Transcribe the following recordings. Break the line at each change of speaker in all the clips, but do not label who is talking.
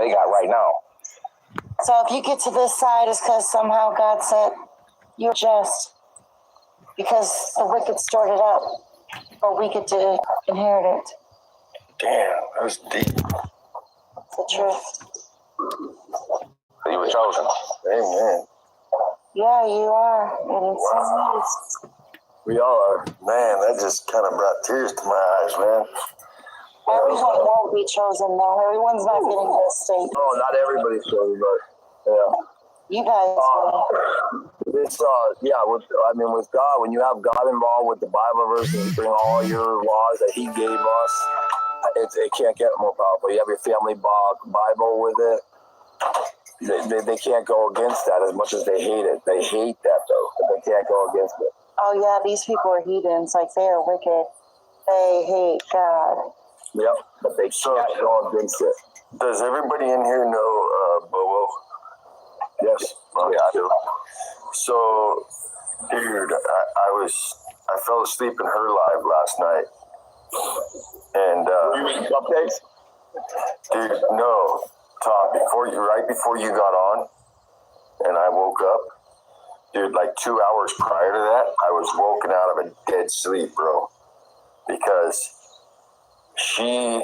they got right now.
So if you get to this side, it's because somehow God said you're just. Because the wicked stored it up, but we get to inherit it.
Damn, that was deep.
It's the truth.
You were chosen.
Amen.
Yeah, you are. And it's
Wow. We all are. Man, that just kind of brought tears to my eyes, man.
Everyone won't be chosen, though. Everyone's not getting to this state.
No, not everybody's chosen, but yeah.
You guys will.
It's with God, when you have God involved with the Bible verses, you bring all your laws that He gave us. It can't get more powerful. You have your family Bible with it. They can't go against that as much as they hate it. They hate that though, but they can't go against it.
Oh yeah, these people are heathens. Like they are wicked. They hate God.
Yep, but they can't go against it. Does everybody in here know Bobo? Yes.
Oh, yeah, I do.
So, dude, I fell asleep in her live last night. And,
You mean cupcakes?
dude, no, Todd, right before you got on and I woke up, dude, like 2 hours prior to that, I was woken out of a dead sleep, bro. Because she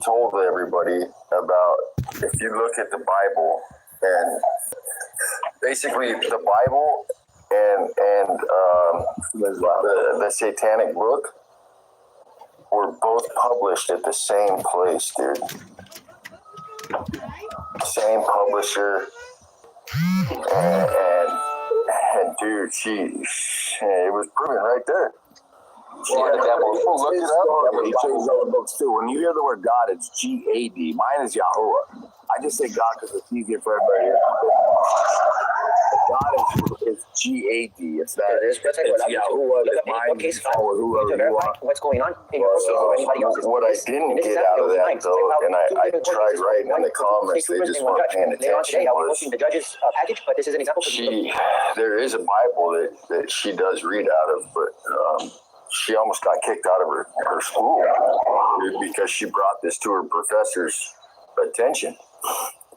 told everybody about, if you look at the Bible, and basically the Bible and the Satanic Book were both published at the same place, dude. Same publisher, and dude, it was proven right there. Look it up. He changed all the books too. When you hear the word God, it's G-A-D. Mine is Yahuwah. I just say God because it's easier for everybody. God is G-A-D. It's that. It's Yahuwah. Mine is whoever you want.
What's going on?
So what I didn't get out of that though, and I tried writing in the comments, they just weren't paying attention.
The judge's package, but this is an example.
There is a Bible that she does read out of, but she almost got kicked out of her school because she brought this to her professor's attention.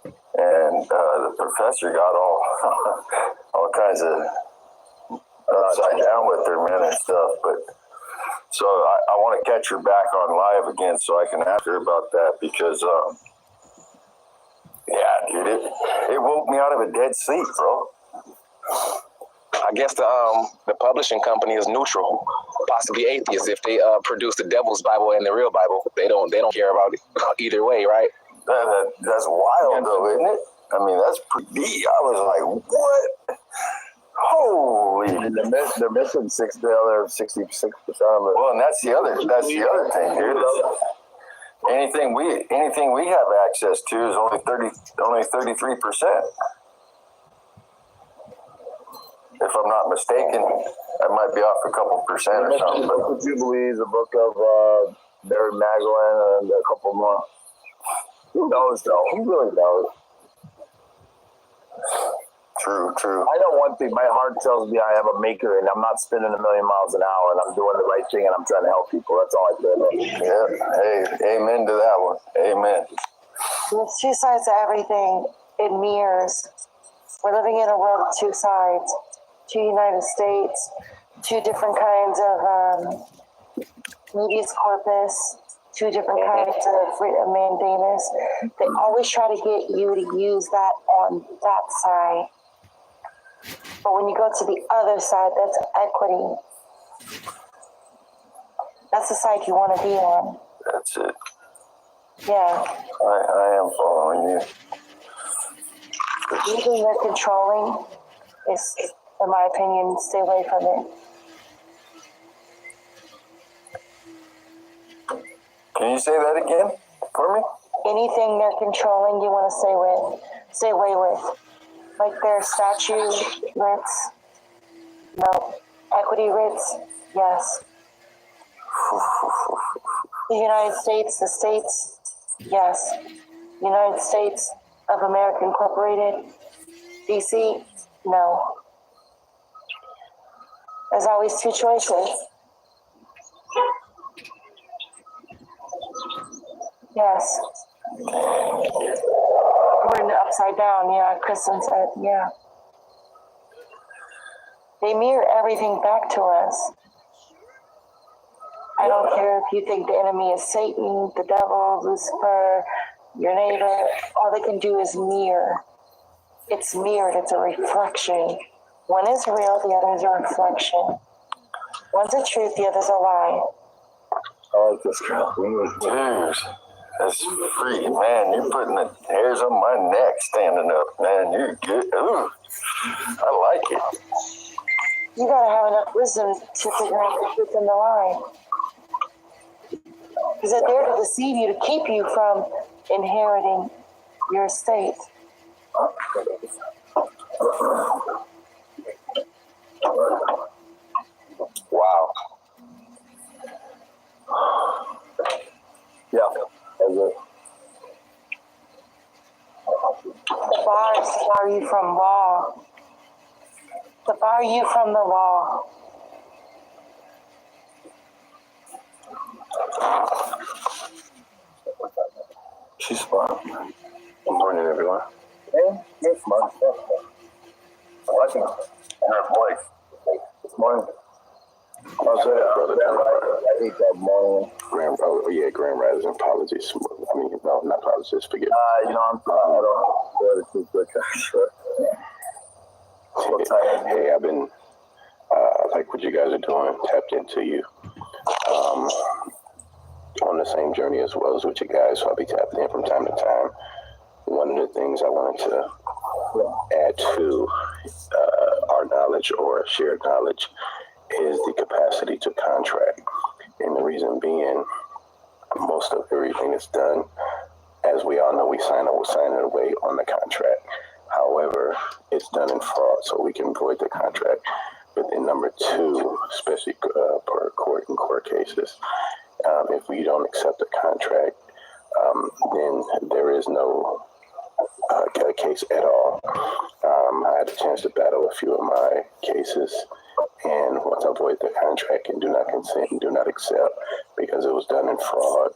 And the professor got all kinds of upside down with her, man, and stuff. But so I want to catch her back on live again so I can ask her about that because, yeah, dude, it woke me out of a dead sleep, bro.
I guess the publishing company is neutral, possibly atheist. If they produce the devil's Bible and the real Bible, they don't care about it either way, right?
That's wild, though, isn't it? I mean, that's pretty deep. I was like, what? Holy!
They're missing 66% of it.
Well, and that's the other thing, dude. Anything we have access to is only 33%. If I'm not mistaken, I might be off a couple percent or something.
The Book of Jubilees, the Book of Mary Magdalene, and a couple more. Who knows, though? Who really knows?
True.
I know one thing. My heart tells me I have a maker, and I'm not spinning a million miles an hour, and I'm doing the right thing, and I'm trying to help people. That's all I care about.
Yeah. Hey, amen to that one. Amen.
There's two sides to everything. It mirrors. We're living in a world of two sides. Two United States, two different kinds of medias corpus, two different kinds of mandamus. They always try to get you to use that on that side. But when you go to the other side, that's equity. That's the side you want to be on.
That's it.
Yeah.
I am following you.
Anything they're controlling is, in my opinion, stay away from it.
Can you say that again for me?
Anything they're controlling, you want to stay away with. Like their statue writs. No. Equity writs, yes. The United States, the states, yes. United States of America Incorporated, DC, no. There's always two choices. Yes. We're in the upside down, yeah, Kristen said, yeah. They mirror everything back to us. I don't care if you think the enemy is Satan, the devil, Lucifer, your neighbor. All they can do is mirror. It's mirrored, it's a reflection. One is real, the other is a reflection. One's a truth, the other's a lie.
I like this girl.
Dude, that's free, man. You're putting the hairs on my neck standing up, man. You're good. Ooh, I like it.
You gotta have enough wisdom to figure out the truth and the lie. Because they're there to deceive you, to keep you from inheriting your estate.
Wow.
Yeah, that's it.
The bars bar you from law. To bar you from the law.
She's smart.
Good morning, everyone.
Yeah, you're smart. I like him. Her voice. This morning. How's that, brother? I hate that morning.
Grand Rising. Apologies. I mean, no, not apologies. Forgive me.
I'm sorry. I don't know the too quick.
Hey, I've been, like what you guys are doing, tapped into you. On the same journey as well as with you guys, so I'll be tapping in from time to time. One of the things I wanted to add to our knowledge or shared knowledge is the capacity to contract. And the reason being, most of everything is done, as we all know, we sign it away on the contract. However, it's done in fraud, so we can void the contract. But then number two, especially per court in court cases, if we don't accept the contract, then there is no case at all. I had a chance to battle a few of my cases, and once I void the contract and do not consent and do not accept because it was done in fraud.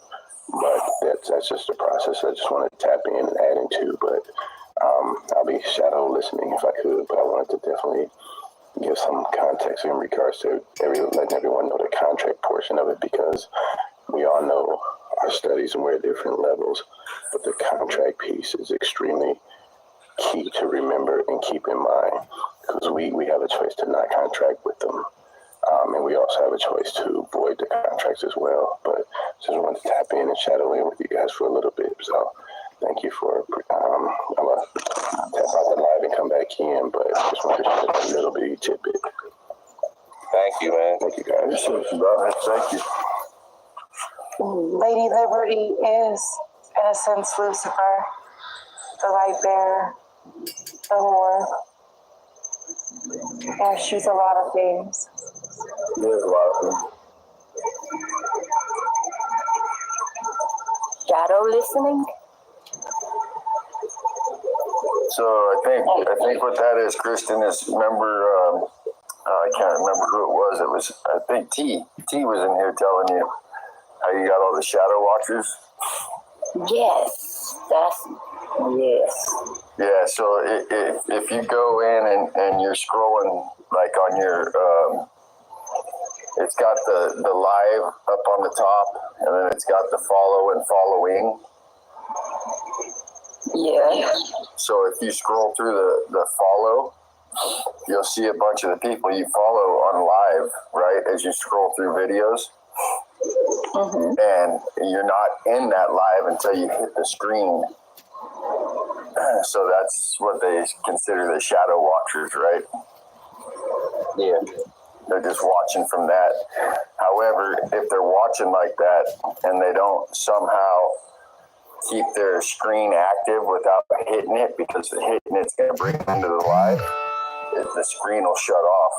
But that's just a process I just want to tap in and add into. But I'll be shadow listening if I could, but I wanted to definitely give some context in regards to letting everyone know the contract portion of it, because we all know our studies and we're at different levels, but the contract piece is extremely key to remember and keep in mind, because we have a choice to not contract with them, and we also have a choice to void the contracts as well. But just wanted to tap in and shadow in with you guys for a little bit. So thank you for I'm gonna tap out the live and come back in, but just wanted to share a little bitty tidbit. Thank you, man. Thank you, guys.
Thank you.
Lady Liberty is, in a sense, Lucifer, the light bearer, the whore. Yeah, she's a lot of things.
There's a lot of them.
Shadow listening?
So I think what that is, Kristen, is remember, I can't remember who it was. It was, I think T was in here telling you how you got all the shadow watchers.
Yes, yes.
Yeah, so if you go in and you're scrolling like on your, it's got the live up on the top, and then it's got the follow and following.
Yeah.
So if you scroll through the follow, you'll see a bunch of the people you follow on live, right, as you scroll through videos.
Mm-hmm.
And you're not in that live until you hit the screen. So that's what they consider the shadow watchers, right?
Yeah.
They're just watching from that. However, if they're watching like that and they don't somehow keep their screen active without hitting it, because hitting it's going to bring them into the live, the screen will shut off.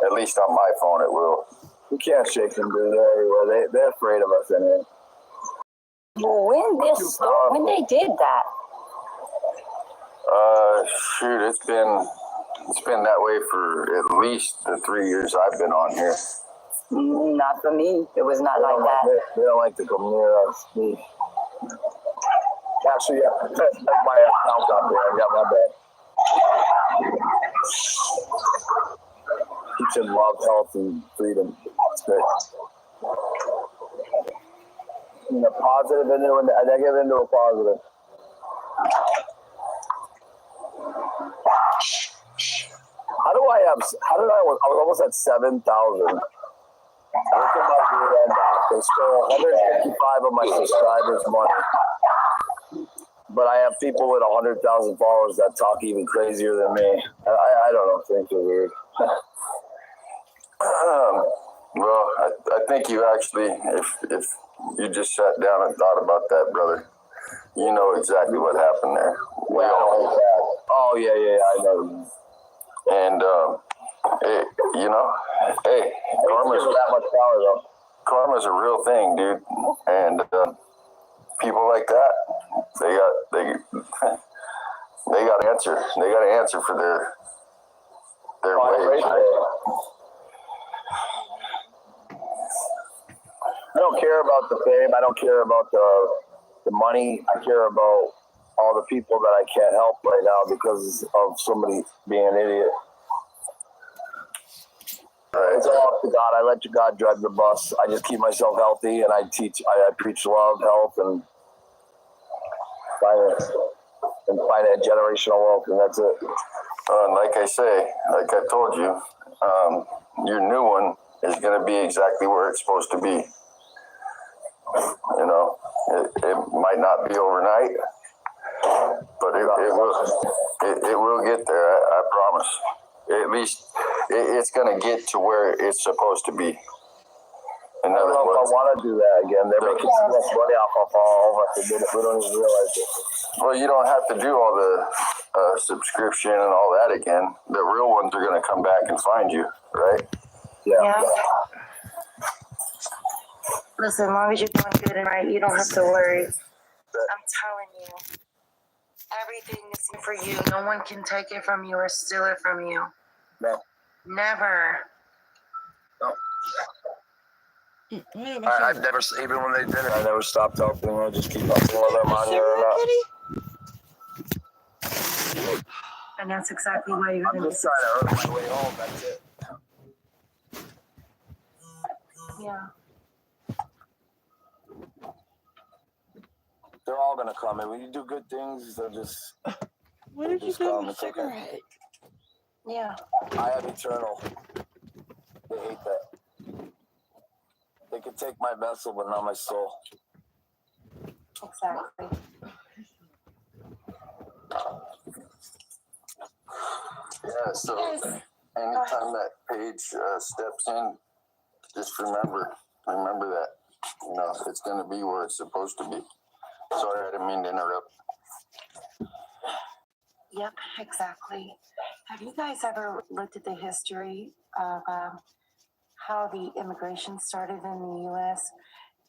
At least on my phone it will.
You can't shake them, dude. They're everywhere. They're afraid of us in here.
Well, when they did that?
Shoot, it's been that way for at least the 3 years I've been on here.
Not for me. It was not like that.
They don't like to come near us. Actually, yeah, that's my account out there. I got my bad. Teaching love, health, and freedom. That's great. A positive into a negative into a positive. How did I was almost at 7,000. Look at my rear end off. They stole 155 of my subscribers' money. But I have people with 100,000 followers that talk even crazier than me. I don't know. Things are weird.
Well, I think you actually, if you just sat down and thought about that, brother, you know exactly what happened there.
Oh, yeah, I know.
And, hey, karma's a real thing, dude. And people like that, they got to answer. They got to answer for their ways.
I don't care about the fame. I don't care about the money. I care about all the people that I can't help right now because of somebody being an idiot. It's all up to God. I let God drive the bus. I just keep myself healthy, and I preach love, health, and finance, and finance generational wealth, and that's it.
Like I say, like I told you, your new one is going to be exactly where it's supposed to be. You know, it might not be overnight, but it will get there. I promise. At least it's going to get to where it's supposed to be.
I don't know if I want to do that again. They're making so much money off of all of us. We don't even realize it.
Well, you don't have to do all the subscription and all that again. The real ones are going to come back and find you, right?
Yeah. Listen, as long as you're doing good and right, you don't have to worry. I'm telling you, everything is for you. No one can take it from you or steal it from you.
No.
Never.
No. I've never, even when they did it, I never stopped helping them. I just keep helping whether I'm on here or not.
And that's exactly why you're going to be.
I'm just trying to earn my way home. That's it.
Yeah.
They're all gonna come, and when you do good things, they'll just.
What did you do with a cigarette?
Yeah.
I am eternal. They hate that. They can take my vessel, but not my soul.
Exactly.
Yeah, so anytime that page steps in, just remember that. You know, it's going to be where it's supposed to be. Sorry, I didn't mean to interrupt.
Yep, exactly. Have you guys ever looked at the history of how the immigration started in the U.S.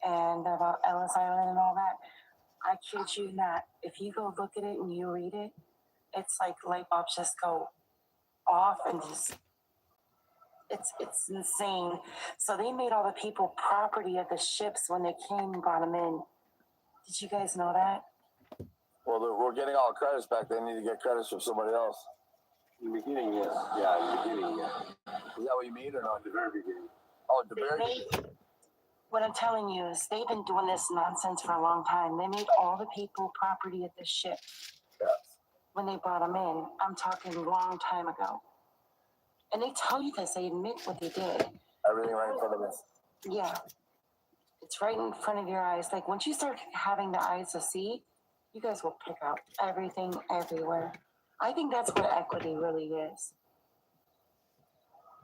and about Ellis Island and all that? I kid you not. If you go look at it and you read it, it's like light bulbs just go off and just it's insane. So they made all the people property of the ships when they came and brought them in. Did you guys know that?
Well, we're getting all the credits back. They need to get credits from somebody else. In the beginning, yes. Yeah, in the beginning, yeah. Is that what you mean or not? At the very beginning. Oh, at the very beginning.
What I'm telling you is they've been doing this nonsense for a long time. They made all the people property of the ship when they brought them in. I'm talking a long time ago. And they tell you this. They admit what they did.
Everything right in front of us.
Yeah. It's right in front of your eyes. Like, once you start having the eyes to see, you guys will pick out everything everywhere. I think that's what equity really is.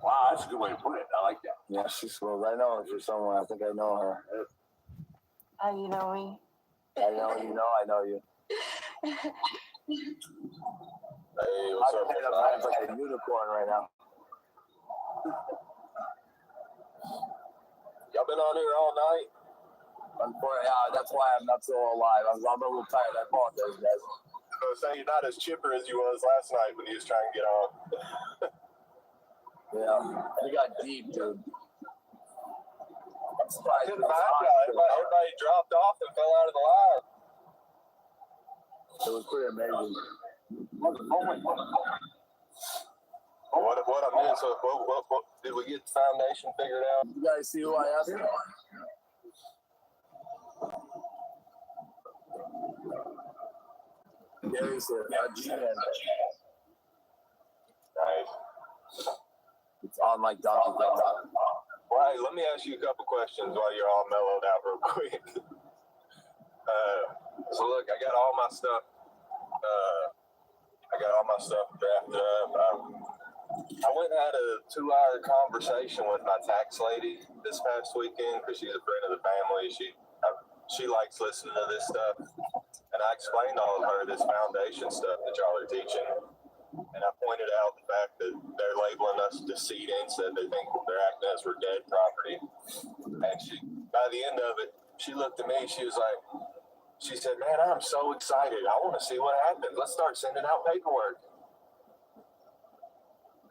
Wow, that's a good way to put it. I like that. Yeah, she's smooth. I know her somewhere. I think I know her.
You know me?
I know you know I know you.
Hey, what's up?
It's like a unicorn right now.
Y'all been on here all night?
Yeah, that's why I'm not so alive. I'm a little tired. I apologize, guys.
I was saying you're not as chipper as you was last night when you was trying to get on.
Yeah, we got deep, dude. I'm surprised.
Everybody dropped off and fell out of the line.
It was pretty amazing.
What I missed? What did we get the foundation figured out?
You guys see who I asked? Gary said,
Nice.
it's on like Donkey Kong.
Well, hey, let me ask you a couple questions while you're all mellowed out real quick. So look, I got all my stuff. Drafted up. I went and had a 2-hour conversation with my tax lady this past weekend because she's a friend of the family. She likes listening to this stuff, and I explained all of her this foundation stuff that y'all are teaching. And I pointed out the fact that they're labeling us decedents, that they think they're acting as we're dead property. And by the end of it, she looked at me. She said, "Man, I'm so excited. I want to see what happens. Let's start sending out paperwork."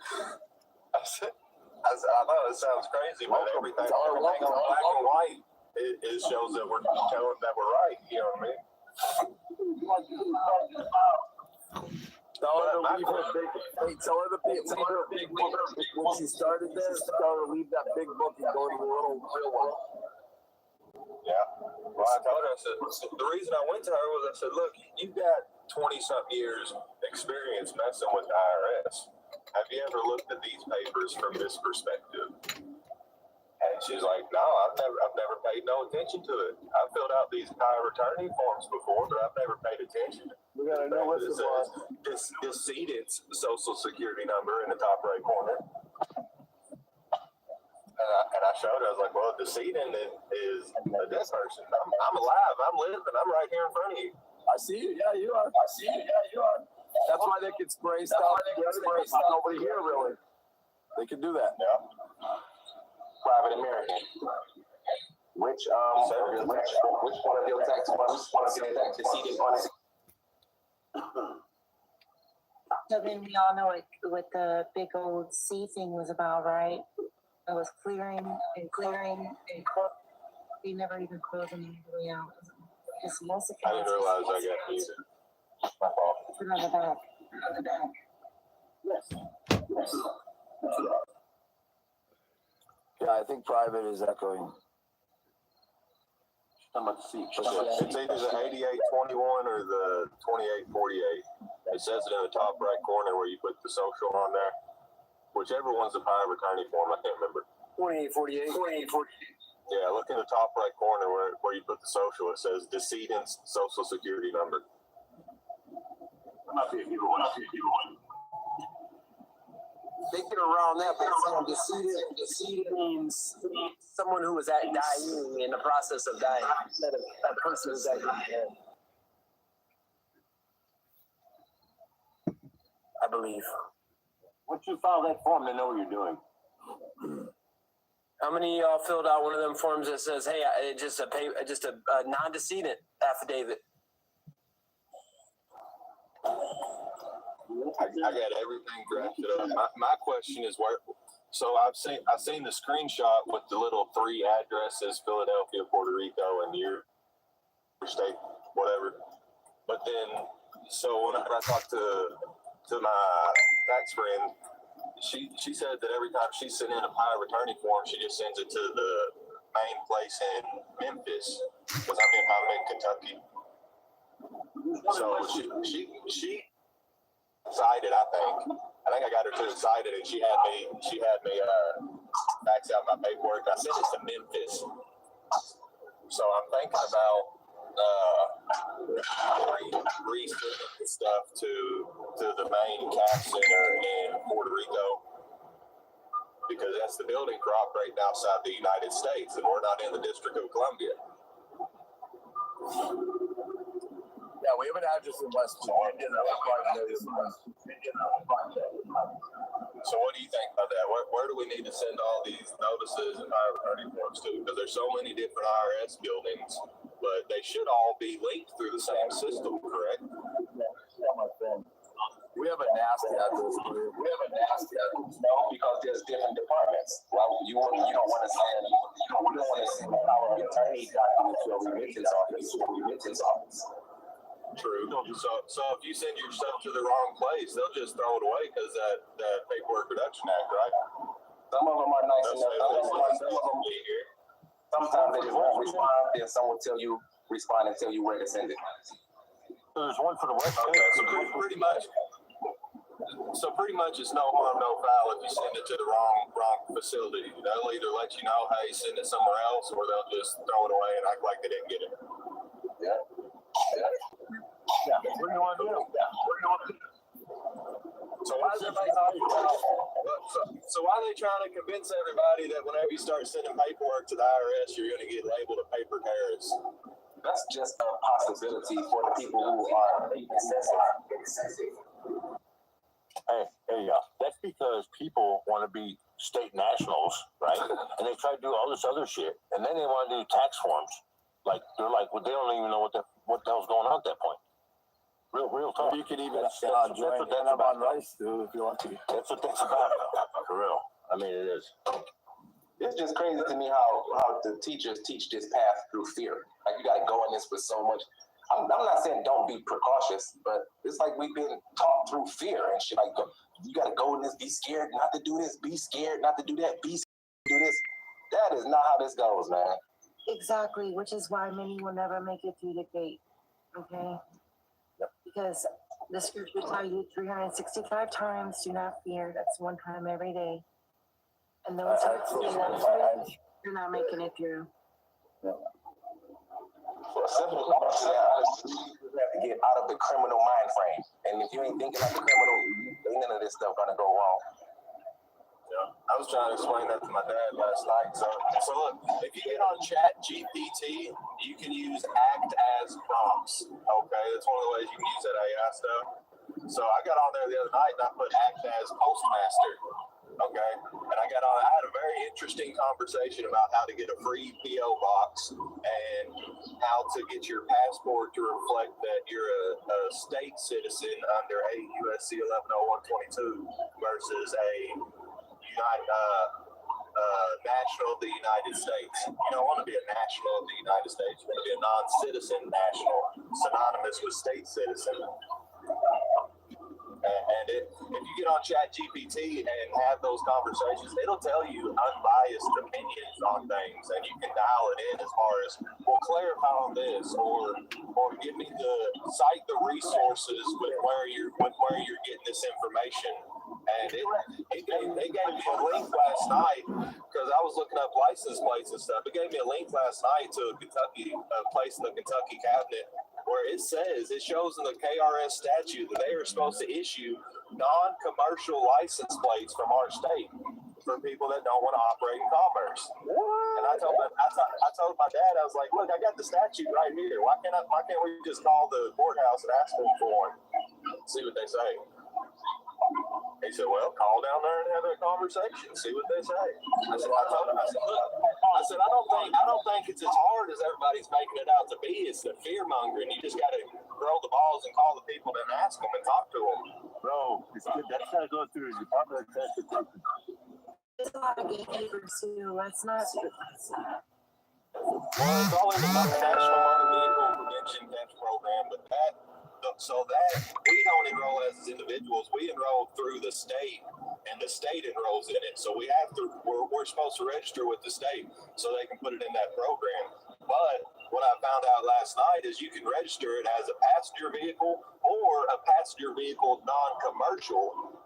I know it sounds crazy, but everything on black and white, it shows that we're right. You know what I mean?
Tell her to leave her big. Hey, tell her to big book. When she started this, tell her to leave that big book and go to the little real one.
Yeah. Well, I told her, I said, the reason I went to her was I said, look, you've got 20-something years experience messing with the IRS. Have you ever looked at these papers from this perspective? And she's like, no, I've never paid no attention to it. I've filled out these power of attorney forms before, but I've never paid attention.
We gotta know what's
It says decedent's social security number in the top right corner. And I showed her, I was like, well, decedent is a dead person. I'm alive, I'm living, I'm right here in front of you.
I see you, yeah, you are. I see you, yeah, you are. That's why they can spray stuff. Nobody here, really. They can do that.
Yeah.
Private American. Which one of your tax funds decedent on it?
So then we all know what the big old C thing was about, right? It was clearing and we never even closing anybody out. It's most
I didn't realize I got these. My fault.
Put it on the back.
Yes. Yeah, I think private is echoing.
It's either the 8821 or the 2848. It says it in the top right corner where you put the social on there. Whichever one's the power of attorney form, I can't remember.
2848.
Yeah, look in the top right corner where you put the social. It says decedent's social security number.
Thinking around that, but decedent means someone who was dying in the process of dying instead of a person who's dying. I believe.
Once you file that form, they know what you're doing.
How many of y'all filled out one of them forms that says, "Hey, just a non-decedent affidavit"?
I got everything drafted up. My question is where. So I've seen the screenshot with the little 3 addresses: Philadelphia, Puerto Rico, and your state, whatever. But then, so whenever I talked to my tax friend, she said that every time she sent in a power of attorney form, she just sends it to the main place in Memphis, because I'm in Kentucky. So she excited. I think I got her too excited, and she had me fax out my paperwork. I sent it to Memphis. So I'm thinking about resending stuff to the main CAF center in Puerto Rico, because that's the building for operating outside the United States, and we're not in the District of Columbia.
Yeah, we have an address in West Virginia.
So what do you think about that? Where do we need to send all these notices and power of attorney forms to? Because there's so many different IRS buildings, but they should all be linked through the same system, correct?
We have a nasty address.
No, because there's different departments. Well, you don't want to send power of attorney documents to a remittance office.
True. So if you send your stuff to the wrong place, they'll just throw it away because that Paperwork Reduction Act, right?
Some of them are nice
That's
enough. Sometimes they just won't respond. Then some will tell you, respond and tell you where to send it.
There's one for the West
Okay,
Coast.
so pretty much it's no harm, no foul if you send it to the wrong facility. They'll either let you know, hey, send it somewhere else, or they'll just throw it away and act like they didn't get it.
Yeah. What do you want to do?
So why is everybody so why are they trying to convince everybody that whenever you start sending paperwork to the IRS, you're going to get labeled a paper terrorist?
That's just a possibility for the people who are excessive.
Hey, that's because people want to be state nationals, right? And they try to do all this other shit, and then they want to do tax forms. Like they're like, well, they don't even know what the hell's going on at that point. Real talk.
You can even
That's what that's about.
rice, dude, if you want to.
That's what that's about, for real. I mean, it is.
It's just crazy to me how the teachers teach this path through fear. Like you got to go in this with so much. I'm not saying don't be precautious, but it's like we've been taught through fear and shit. Like you got to go in this, be scared not to do this, be scared not to do that, be scared to do this. That is not how this goes, man.
Exactly, which is why many will never make it through the gate. Okay?
Yep.
Because the scripture tell you 365 times, do not fear. That's one time every day. And those who do that, you're not making it through.
For a simple you have to get out of the criminal mind frame. And if you ain't thinking like a criminal, ain't none of this stuff gonna go wrong.
Yeah, I was trying to explain that to my dad last night. So look, if you get on Chat GPT, you can use act as prompts. Okay, that's one of the ways you can use that AI stuff. So I got on there the other night and I put act as postmaster. Okay, and I had a very interesting conversation about how to get a free PO box and how to get your passport to reflect that you're a state citizen under USC 110122 versus a national of the United States. You don't want to be a national of the United States. You want to be a non-citizen national, synonymous with state citizen. And if you get on Chat GPT and have those conversations, it'll tell you unbiased opinions on things, and you can dial it in as far as, well, clarify on this, or give me cite the resources with where you're getting this information. And they gave me a link last night because I was looking up license plates and stuff. It gave me a link last night to a place in the Kentucky cabinet where it shows in the KRS statute that they are supposed to issue non-commercial license plates from our state for people that don't want to operate in commerce. And I told my dad, I was like, look, I got the statute right here. Why can't we just call the courthouse and ask them for one? See what they say. He said, well, call down there and have a conversation, see what they say. I told him, look, I don't think it's as hard as everybody's making it out to be. It's the fear mongering. You just got to throw the balls and call the people and ask them and talk to them.
Bro, it's good. That's got to go through the Department of Transportation.
There's a lot of gatekeepers too. Let's not.
Well, it's all in the National Motor Vehicle Prevention Test Program, but that we don't enroll as individuals. We enroll through the state, and the state enrolls in it. So we're supposed to register with the state so they can put it in that program. But what I found out last night is you can register it as a passenger vehicle or a passenger vehicle non-commercial.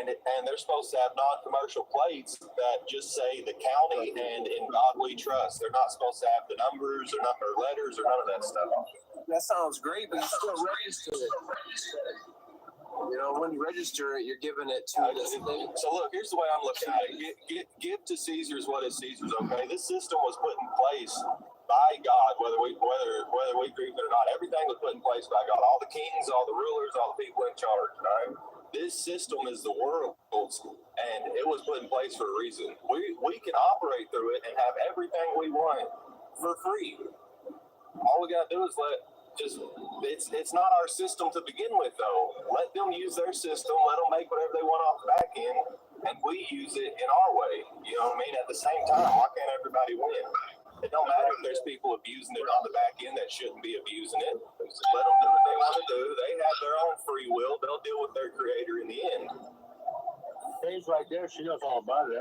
And they're supposed to have non-commercial plates that just say the county and in God we trust. They're not supposed to have the numbers or letters or none of that stuff.
That sounds great, but you still register it. You know, when you register it, you're giving it to the state.
So look, here's the way I'm looking at it. Give to Caesar's what is Caesar's, okay? This system was put in place by God, whether we agree with it or not. Everything was put in place by God. All the kings, all the rulers, all the people in charge, all right? This system is the world's, and it was put in place for a reason. We can operate through it and have everything we want for free. All we gotta do is it's not our system to begin with, though. Let them use their system. Let them make whatever they want off the back end, and we use it in our way. You know what I mean? At the same time, why can't everybody win? It don't matter if there's people abusing it on the back end that shouldn't be abusing it. Let them do what they want to do. They have their own free will. They'll deal with their creator in the end.
Paige right there, she knows all about it.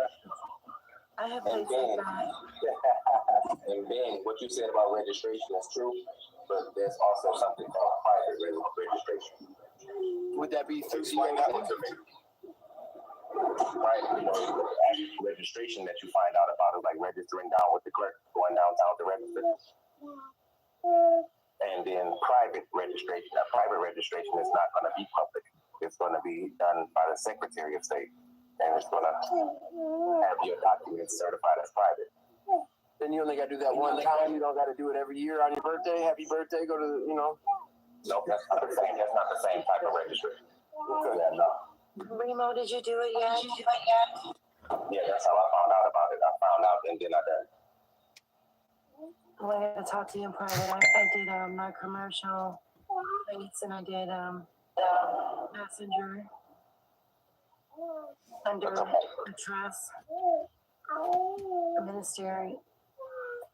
I have
And
places
then,
that.
and then what you said about registration is true, but there's also something called private registration.
Would that be through
Explain that one to me.
Right, registration that you find out about is like registering down with the clerk, going downtown to register. And then private registration. Now, private registration is not going to be public. It's going to be done by the Secretary of State, and it's going to have your documents certified as private.
Then you only got to do that one time. You don't got to do it every year on your birthday. Happy birthday. Go to,
No, that's not the same. That's not the same type of registration. No.
Remo, did you do it yet?
Yeah, that's how I found out about it. I found out and then I done.
Well, I got to talk to you in private. I did my commercial rates and I did messenger under a trust, a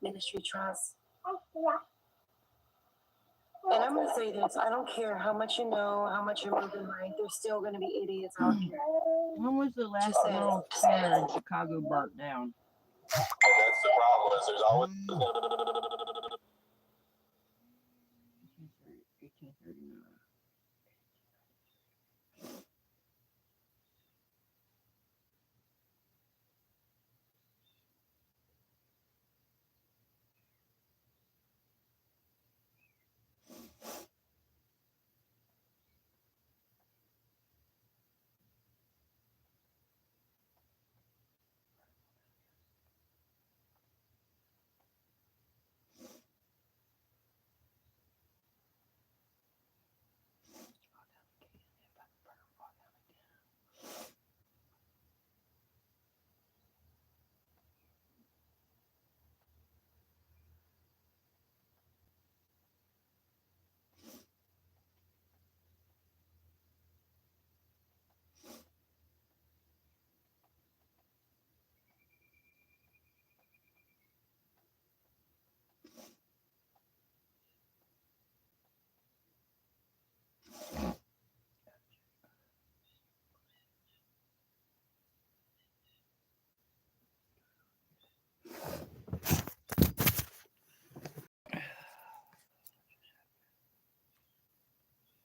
ministry trust. And I'm going to say this, I don't care how much you know, how much you're moving right, there's still going to be idiots out here.
When was the last World Fair in Chicago burnt down?
And that's the problem, is there's always
1839.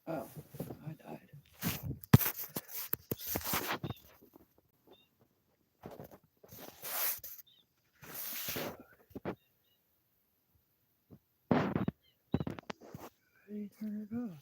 Oh, I died. How do you turn it off?